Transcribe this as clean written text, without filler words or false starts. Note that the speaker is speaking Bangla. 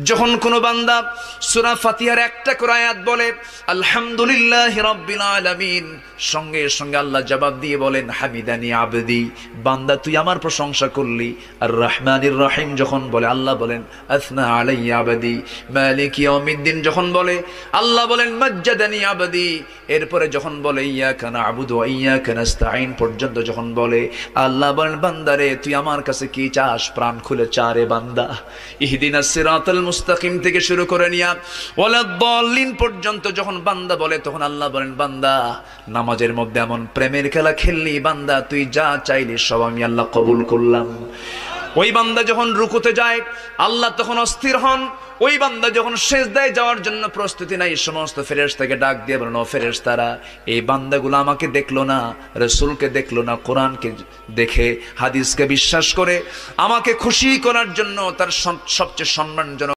যখন কোনো বান্দা সূরা ফাতিহার একটা করে আয়াত বলে আলহামদুলিল্লাহি রাব্বিল আলামিন, সঙ্গে সঙ্গে আল্লাহ জবাব দিয়ে বলেন হামিদানি আবদি, বান্দা তুই আমার প্রশংসা করলি। আর রহমানির রহিম যখন বলে আল্লাহ বলেন আসনা আলাইয়া আবদি। মালিক ইয়াউমিদ্দিন যখন বলে আল্লাহ বলেন মাজ্জাদানি আবদি। এরপরে যখন বলে ইয়াকা না'বুদু ওয়া ইয়াকা নাস্তাঈন পর্যন্ত যখন বলে আল্লাহ বলেন বান্দারে তুই আমার কাছে কি চাস, প্রাণ খুলে চা রে বান্দা। ইহদিনাস সিরাতাল মুস্তাকিম থেকে শুরু করে নিয়া ওয়ালাদ-দাল্লিন পর্যন্ত যখন বান্দা বলে তখন আল্লাহ বলেন বান্দা নামাজের মধ্যে এমন প্রেমের খেলা খেললি বান্দা, তুই যা চাইলি সব আমি আল্লাহ কবুল করলাম। ওই বান্দা যখন রুকুতে যায় আল্লাহ তখন অস্থির হন। ওই বান্দা যখন সিজদায় যাওয়ার জন্য প্রস্তুতি নাই, সমস্ত ফেরেশতাকে ডাক দিয়ে বলেন ও ফেরেশতারা, এই বান্দাগুলো আমাকে দেখলো না, রাসূলকে দেখলো না, কোরআনকে দেখে হাদিসকে বিশ্বাস করে আমাকে খুশি করার জন্য তার সবচেয়ে সম্মানজনক